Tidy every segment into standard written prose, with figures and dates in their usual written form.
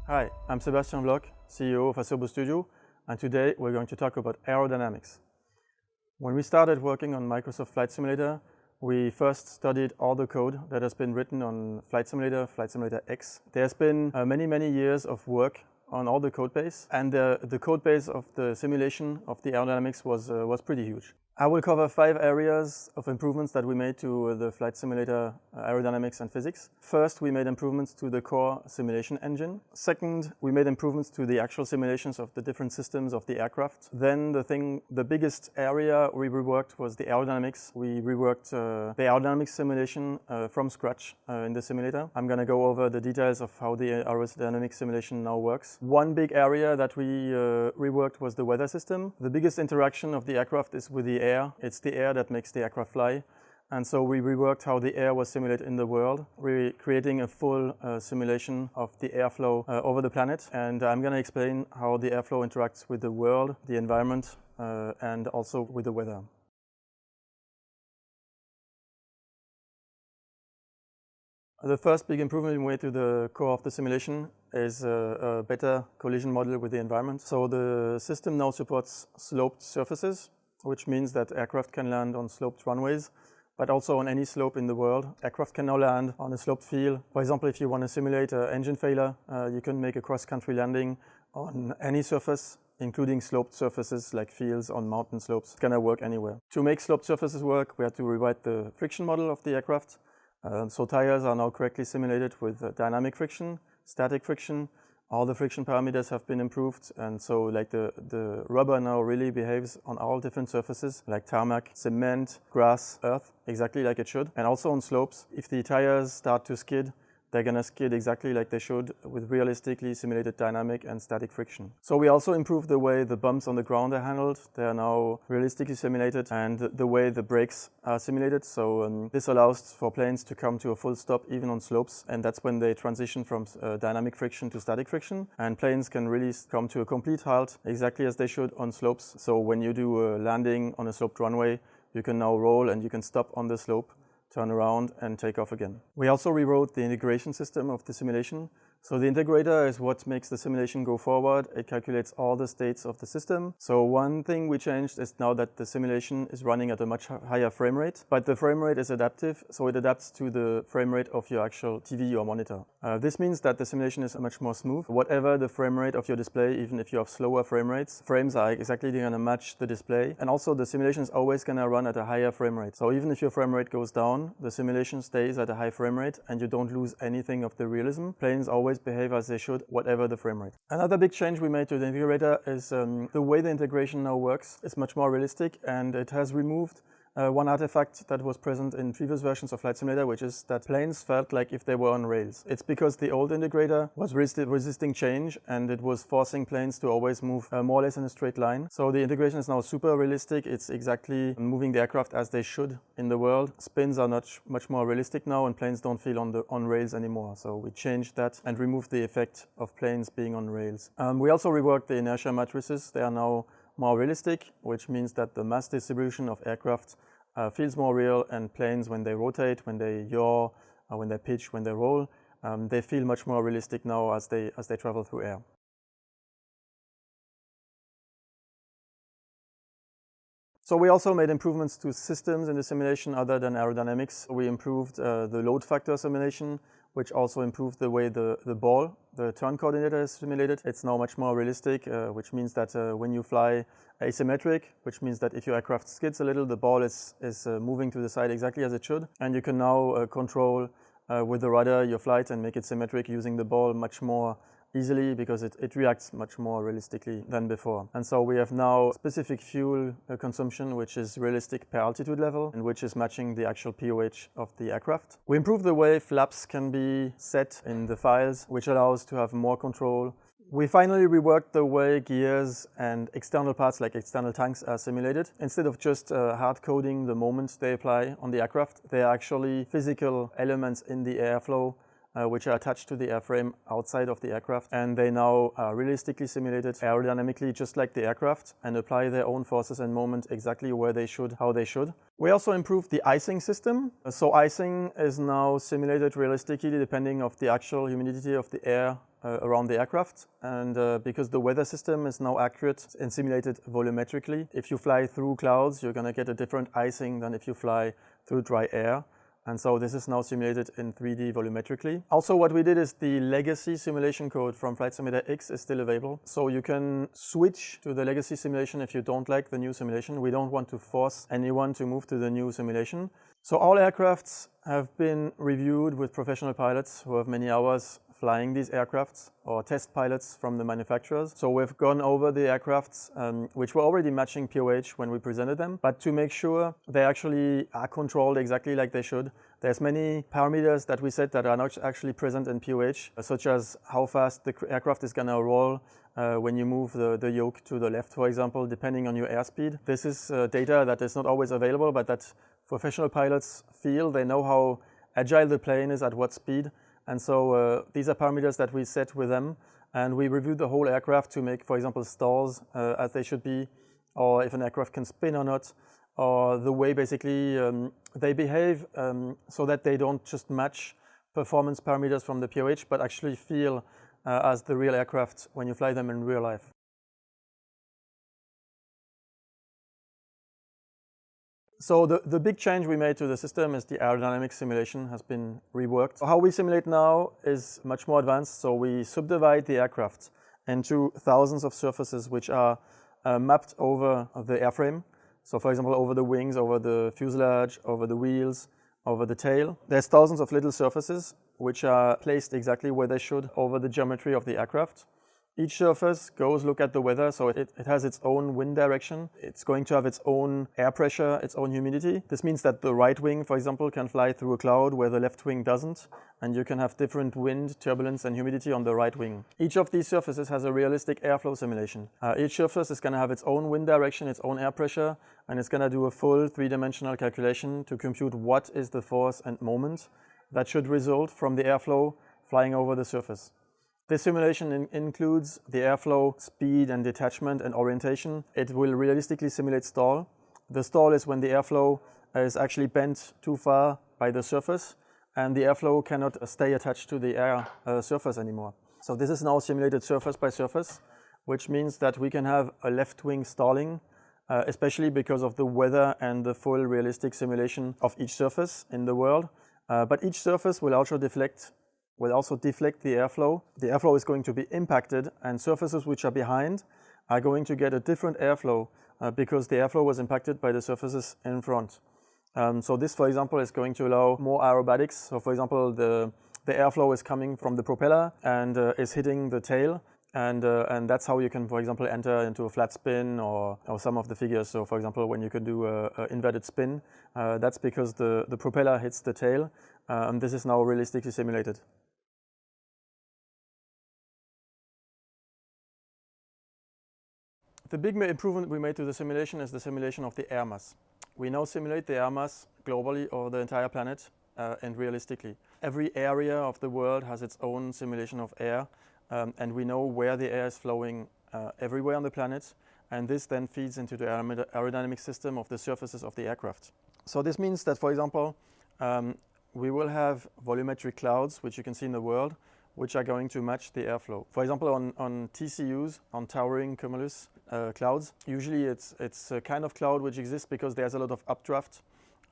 Hi, I'm Sebastian Bloch, CEO of Asobo Studio, and today we're going to talk about aerodynamics. When we started working on Microsoft Flight Simulator, we first studied all the code that has been written on Flight Simulator X. There's been many years of work on all the code base, and the code base of the simulation of the aerodynamics was pretty huge. I will cover 5 areas of improvements that we made to the Flight Simulator aerodynamics and physics. First, we made improvements to the core simulation engine. Second, we made improvements to the actual simulations of the different systems of the aircraft. Then the biggest area we reworked was the aerodynamics. We reworked the aerodynamics simulation from scratch in the simulator. I'm going to go over the details of how the aerodynamics simulation now works. One big area that we reworked was the weather system. The biggest interaction of the aircraft is with the air. It's the air that makes the aircraft fly. And so we reworked how the air was simulated in the world. We're creating a full simulation of the airflow over the planet. And I'm going to explain how the airflow interacts with the world, the environment, and also with the weather. The first big improvement we made to the core of the simulation is a better collision model with the environment. So the system now supports sloped surfaces, which means that aircraft can land on sloped runways, but also on any slope in the world. Aircraft can now land on a sloped field. For example, if you want to simulate an engine failure, you can make a cross-country landing on any surface, including sloped surfaces like fields on mountain slopes. It's gonna work anywhere. To make sloped surfaces work, we had to rewrite the friction model of the aircraft. So tires are now correctly simulated with dynamic friction, static friction. All the friction parameters have been improved, and so like the rubber now really behaves on all different surfaces like tarmac, cement, grass, earth, exactly like it should. And also on slopes, if the tires start to skid, they're gonna skid exactly like they should with realistically simulated dynamic and static friction. So we also improved the way the bumps on the ground are handled. They are now realistically simulated, and the way the brakes are simulated. So this allows for planes to come to a full stop even on slopes, and that's when they transition from dynamic friction to static friction. And planes can really come to a complete halt exactly as they should on slopes. So when you do a landing on a sloped runway, you can now roll and you can stop on the slope, turn around and take off again. We also rewrote the integration system of the simulation. So the integrator is what makes the simulation go forward. It calculates all the states of the system. So one thing we changed is now that the simulation is running at a much higher frame rate, but the frame rate is adaptive, so it adapts to the frame rate of your actual TV or monitor. This means that the simulation is much more smooth. Whatever the frame rate of your display, even if you have slower frame rates, frames are exactly going to match the display. And also the simulation is always going to run at a higher frame rate. So even if your frame rate goes down, the simulation stays at a high frame rate and you don't lose anything of the realism. Planes always behave as they should, whatever the frame rate. Another big change we made to the integrator is the way the integration now works is much more realistic, and it has removed one artifact that was present in previous versions of Flight Simulator, which is that planes felt like if they were on rails. It's because the old integrator was resisting change, and it was forcing planes to always move more or less in a straight line. So the integration is now super realistic. It's exactly moving the aircraft as they should in the world. Spins are much more realistic now, and planes don't feel on rails anymore. So we changed that and removed the effect of planes being on rails. We also reworked the inertia matrices. They are now more realistic, which means that the mass distribution of aircraft feels more real, and planes, when they rotate, when they yaw, when they pitch, when they roll, they feel much more realistic now as they travel through air. So we also made improvements to systems in the simulation other than aerodynamics. We improved the load factor simulation, which also improved the way the ball, the turn coordinator, is simulated. It's now much more realistic, which means that when you fly asymmetric, which means that if your aircraft skids a little, the ball is moving to the side exactly as it should. And you can now control with the rudder your flight and make it symmetric using the ball much more easily, because it reacts much more realistically than before. And so we have now specific fuel consumption, which is realistic per altitude level and which is matching the actual POH of the aircraft. We improved the way flaps can be set in the files, which allows to have more control. We finally reworked the way gears and external parts like external tanks are simulated. Instead of just hard coding the moments they apply on the aircraft, they are actually physical elements in the airflow which are attached to the airframe outside of the aircraft, and they now are realistically simulated aerodynamically just like the aircraft and apply their own forces and moment exactly where they should, how they should. We also improved the icing system. So icing is now simulated realistically depending on the actual humidity of the air around the aircraft, and because the weather system is now accurate and simulated volumetrically, if you fly through clouds, you're going to get a different icing than if you fly through dry air. And so this is now simulated in 3D volumetrically. Also, what we did is the legacy simulation code from Flight Simulator X is still available. So you can switch to the legacy simulation if you don't like the new simulation. We don't want to force anyone to move to the new simulation. So all aircrafts have been reviewed with professional pilots who have many hours flying these aircrafts, or test pilots from the manufacturers. So we've gone over the aircrafts which were already matching POH when we presented them, but to make sure they actually are controlled exactly like they should. There's many parameters that we set that are not actually present in POH, such as how fast the aircraft is going to roll when you move the yoke to the left, for example, depending on your airspeed. This is data that is not always available, but that professional pilots feel. They know how agile the plane is at what speed. And so these are parameters that we set with them, and we reviewed the whole aircraft to make, for example, stalls as they should be, or if an aircraft can spin or not, or the way basically they behave so that they don't just match performance parameters from the POH, but actually feel as the real aircraft when you fly them in real life. So the big change we made to the system is the aerodynamic simulation has been reworked. So how we simulate now is much more advanced. So we subdivide the aircraft into thousands of surfaces which are mapped over the airframe. So for example, over the wings, over the fuselage, over the wheels, over the tail. There's thousands of little surfaces which are placed exactly where they should over the geometry of the aircraft. Each surface goes look at the weather, so it has its own wind direction. It's going to have its own air pressure, its own humidity. This means that the right wing, for example, can fly through a cloud where the left wing doesn't, and you can have different wind, turbulence, and humidity on the right wing. Each of these surfaces has a realistic airflow simulation. Each surface is going to have its own wind direction, its own air pressure, and it's going to do a full three-dimensional calculation to compute what is the force and moment that should result from the airflow flying over the surface. This simulation includes the airflow, speed and detachment and orientation. It will realistically simulate stall. The stall is when the airflow is actually bent too far by the surface and the airflow cannot stay attached to the air surface anymore. So this is now simulated surface by surface, which means that we can have a left wing stalling, especially because of the weather and the full realistic simulation of each surface in the world. But each surface will also deflect the airflow. The airflow is going to be impacted, and surfaces which are behind are going to get a different airflow because the airflow was impacted by the surfaces in front. So this, for example, is going to allow more aerobatics. So for example, the airflow is coming from the propeller and is hitting the tail, and that's how you can, for example, enter into a flat spin or some of the figures. So for example, when you can do an inverted spin, that's because the propeller hits the tail, and this is now realistically simulated. The big improvement we made to the simulation is the simulation of the air mass. We now simulate the air mass globally over the entire planet and realistically. Every area of the world has its own simulation of air, and we know where the air is flowing everywhere on the planet, and this then feeds into the aerodynamic system of the surfaces of the aircraft. So this means that, for example, we will have volumetric clouds, which you can see in the world, which are going to match the airflow. For example, on TCUs, on towering cumulus clouds, usually it's a kind of cloud which exists because there's a lot of updraft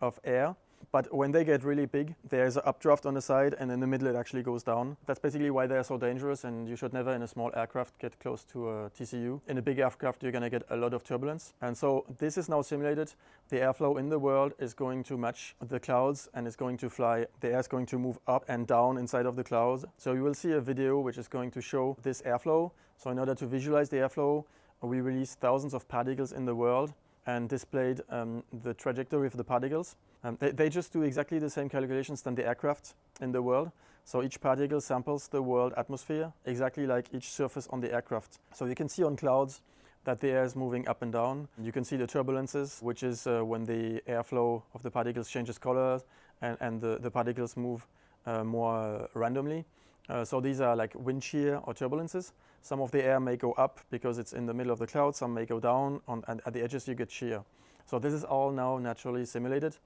of air. But when they get really big, there's an updraft on the side, and in the middle it actually goes down. That's basically why they're so dangerous, and you should never in a small aircraft get close to a TCU. In a big aircraft, you're going to get a lot of turbulence. And so this is now simulated. The airflow in the world is going to match the clouds, and it's going to fly. The air is going to move up and down inside of the clouds. So you will see a video which is going to show this airflow. So in order to visualize the airflow, we released thousands of particles in the world and displayed the trajectory of the particles. They just do exactly the same calculations than the aircraft in the world. So each particle samples the world atmosphere, exactly like each surface on the aircraft. So you can see on clouds that the air is moving up and down. You can see the turbulences, which is when the airflow of the particles changes color and the particles move more randomly. So these are like wind shear or turbulences. Some of the air may go up because it's in the middle of the cloud, some may go down, and at the edges you get shear. So this is all now naturally simulated,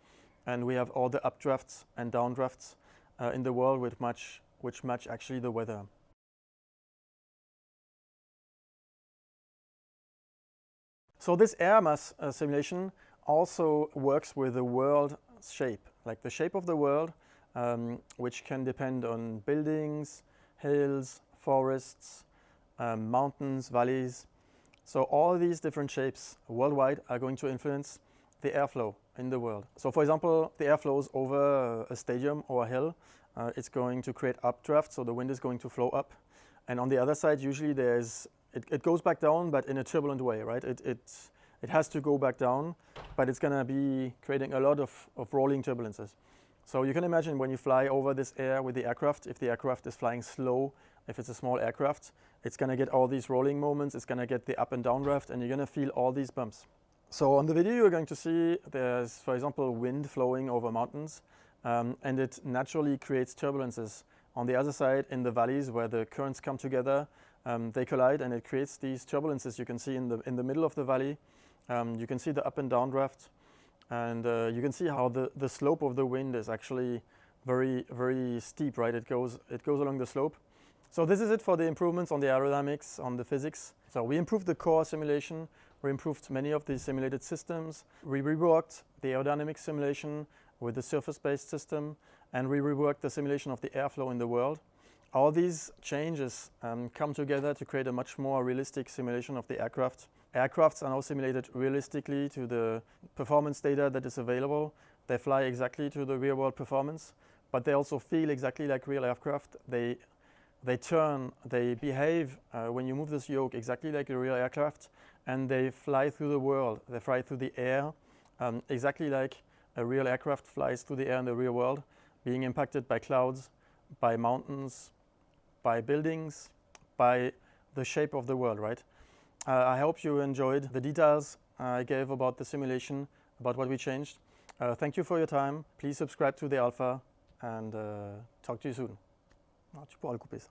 and we have all the updrafts and downdrafts in the world which match actually the weather. So this air mass simulation also works with the world shape, like the shape of the world, which can depend on buildings, hills, forests, mountains, valleys. So all these different shapes worldwide are going to influence the airflow in the world. So for example, the air flows over a stadium or a hill. It's going to create updraft, so the wind is going to flow up. And on the other side, usually it goes back down, but in a turbulent way, right? It has to go back down, but it's gonna be creating a lot of rolling turbulences. So you can imagine when you fly over this air with the aircraft, if the aircraft is flying slow, if it's a small aircraft, it's gonna get all these rolling moments, it's gonna get the up and down draft, and you're gonna feel all these bumps. So on the video, you're going to see there's, for example, wind flowing over mountains, and it naturally creates turbulences. On the other side, in the valleys where the currents come together, they collide and it creates these turbulences. You can see in the middle of the valley, you can see the up and down draft, and you can see how the slope of the wind is actually very, very steep, right? It goes along the slope. So this is it for the improvements on the aerodynamics, on the physics. So we improved the core simulation, we improved many of the simulated systems, we reworked the aerodynamic simulation with the surface-based system, and we reworked the simulation of the airflow in the world. All these changes come together to create a much more realistic simulation of the aircraft. Aircrafts are now simulated realistically to the performance data that is available. They fly exactly to the real-world performance, but they also feel exactly like real aircraft. They turn, they behave when you move this yoke exactly like a real aircraft, and they fly through the world. They fly through the air exactly like a real aircraft flies through the air in the real world, being impacted by clouds, by mountains, by buildings, by the shape of the world, right? I hope you enjoyed the details I gave about the simulation, about what we changed. Thank you for your time. Please subscribe to the alpha and talk to you soon. Ah, tu pourras le couper ça.